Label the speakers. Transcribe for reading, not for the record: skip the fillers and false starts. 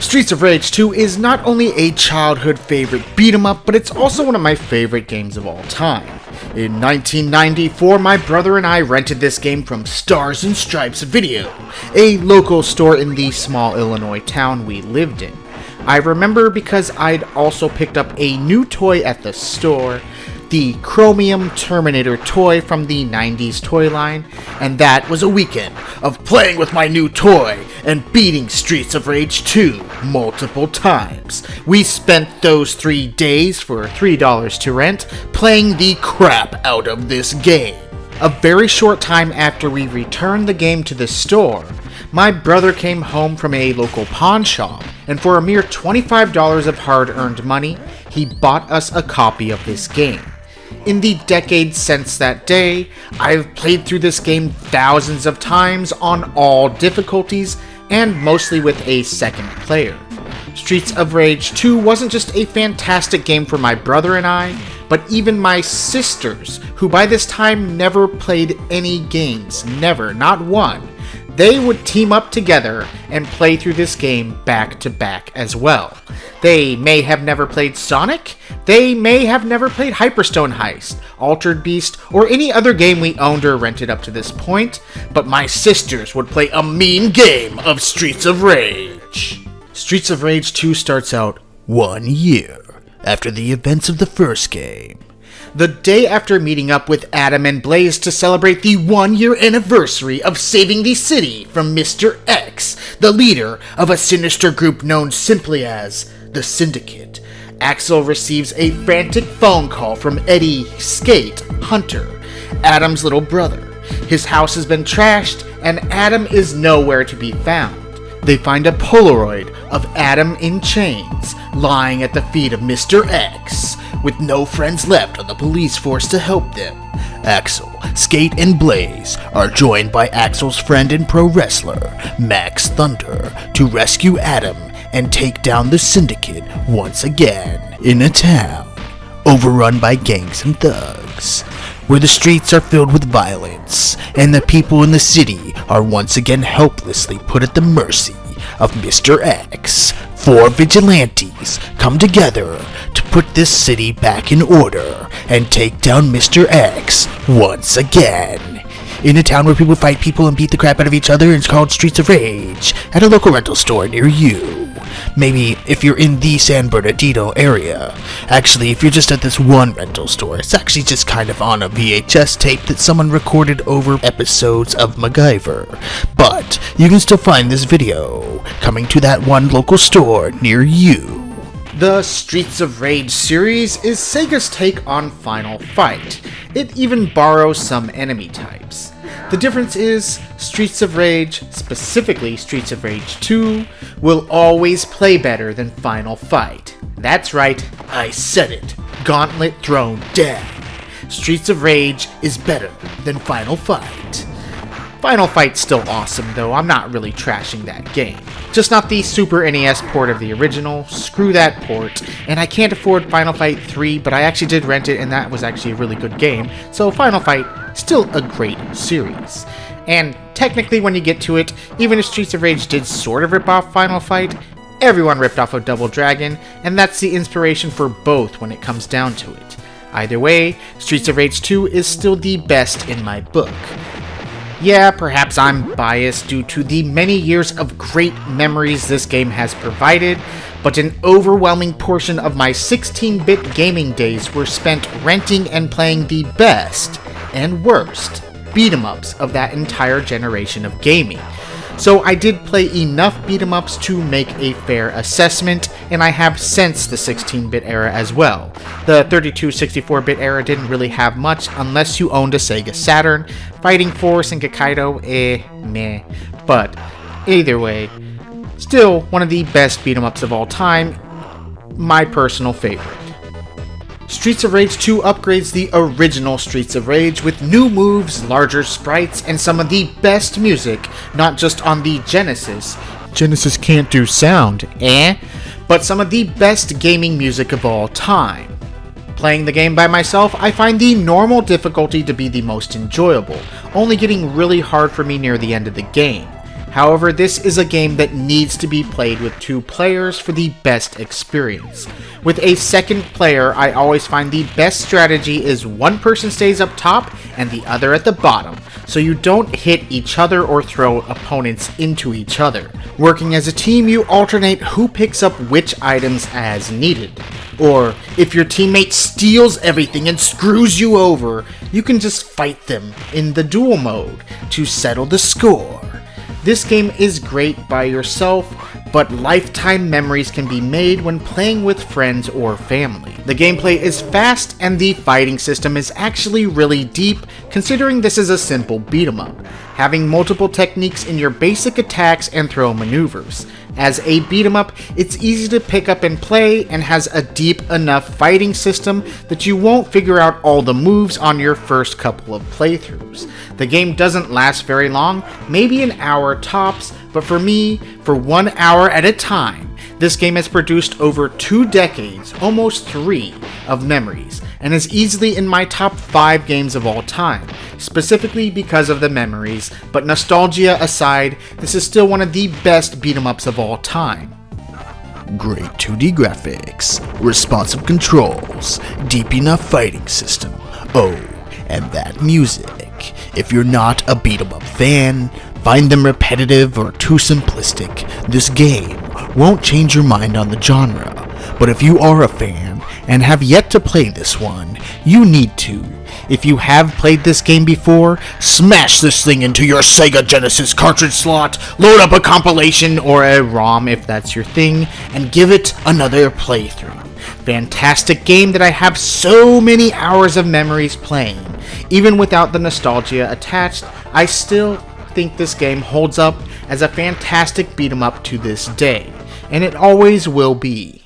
Speaker 1: Streets of Rage 2 is not only a childhood favorite beat-em-up, but it's also one of my favorite games of all time. In 1994, my brother and I rented this game from Stars and Stripes Video, a local store in the small Illinois town we lived in. I remember because I'd also picked up a new toy at the store, the Chromium Terminator toy from the 90s toy line, and that was a weekend of playing with my new toy and beating Streets of Rage 2 multiple times. We spent those 3 days for $3 to rent playing the crap out of this game. A very short time after we returned the game to the store, my brother came home from a local pawn shop, and for a mere $25 of hard-earned money, he bought us a copy of this game. In the decades since that day, I've played through this game thousands of times on all difficulties, and mostly with a second player. Streets of Rage 2 wasn't just a fantastic game for my brother and I, but even my sisters, who by this time never played any games, never, not one. They would team up together and play through this game back to back as well. They may have never played Sonic, they may have never played Hyperstone Heist, Altered Beast, or any other game we owned or rented up to this point, but my sisters would play a mean game of Streets of Rage. Streets of Rage 2 starts out 1 year after the events of the first game. The day after meeting up with Adam and Blaze to celebrate the 1-year anniversary of saving the city from Mr. X, the leader of a sinister group known simply as the Syndicate, Axel receives a frantic phone call from Eddie Skate Hunter, Adam's little brother. His house has been trashed, and Adam is nowhere to be found. They find a Polaroid of Adam in chains, lying at the feet of Mr. X, with no friends left on the police force to help them. Axel, Skate, and Blaze are joined by Axel's friend and pro wrestler, Max Thunder, to rescue Adam and take down the Syndicate once again in a town overrun by gangs and thugs, where the streets are filled with violence, and the people in the city are once again helplessly put at the mercy of Mr. X. 4 vigilantes come together to put this city back in order and take down Mr. X once again. In a town where people fight people and beat the crap out of each other, it's called Streets of Rage, at a local rental store near you. Maybe if you're in the San Bernardino area. Actually, if you're just at this one rental store, it's actually just kind of on a VHS tape that someone recorded over episodes of MacGyver. But you can still find this video coming to that one local store near you. The Streets of Rage series is Sega's take on Final Fight. It even borrows some enemy types. The difference is, Streets of Rage, specifically Streets of Rage 2, will always play better than Final Fight. That's right, I said it. Gauntlet thrown down. Streets of Rage is better than Final Fight. Final Fight's still awesome though, I'm not really trashing that game. Just not the Super NES port of the original, screw that port, and I can't afford Final Fight 3, but I actually did rent it and that was actually a really good game, so Final Fight, still a great series. And technically when you get to it, even if Streets of Rage did sort of rip off Final Fight, everyone ripped off of Double Dragon, and that's the inspiration for both when it comes down to it. Either way, Streets of Rage 2 is still the best in my book. Yeah, perhaps I'm biased due to the many years of great memories this game has provided, but an overwhelming portion of my 16-bit gaming days were spent renting and playing the best and worst beat-em-ups of that entire generation of gaming. So I did play enough beat-em-ups to make a fair assessment, and I have since the 16-bit era as well. The 32-64-bit era didn't really have much unless you owned a Sega Saturn. Fighting Force and Gekaido, meh. But either way, still one of the best beat-em-ups of all time, my personal favorite. Streets of Rage 2 upgrades the original Streets of Rage with new moves, larger sprites, and some of the best music, not just on the Genesis. Genesis can't do sound, but some of the best gaming music of all time. Playing the game by myself, I find the normal difficulty to be the most enjoyable, only getting really hard for me near the end of the game. However, this is a game that needs to be played with 2 players for the best experience. With a second player, I always find the best strategy is one person stays up top and the other at the bottom, so you don't hit each other or throw opponents into each other. Working as a team, you alternate who picks up which items as needed. Or, if your teammate steals everything and screws you over, you can just fight them in the duel mode to settle the score. This game is great by yourself, but lifetime memories can be made when playing with friends or family. The gameplay is fast and the fighting system is actually really deep, considering this is a simple beat 'em up, having multiple techniques in your basic attacks and throw maneuvers. As a beat 'em up, it's easy to pick up and play and has a deep enough fighting system that you won't figure out all the moves on your first couple of playthroughs. The game doesn't last very long, maybe an hour tops, but for me, for 1 hour at a time, this game has produced over 2 decades, almost 3, of memories, and is easily in my top 5 games of all time, specifically because of the memories, but nostalgia aside, this is still one of the best beat-em-ups of all time. Great 2D graphics, responsive controls, deep enough fighting system, oh, and that music. If you're not a beat-em-up fan, find them repetitive or too simplistic, this game won't change your mind on the genre. But if you are a fan and have yet to play this one, you need to. If you have played this game before, smash this thing into your Sega Genesis cartridge slot, load up a compilation or a ROM if that's your thing, and give it another playthrough. Fantastic game that I have so many hours of memories playing. Even without the nostalgia attached, I still think this game holds up as a fantastic beat 'em up to this day, and it always will be.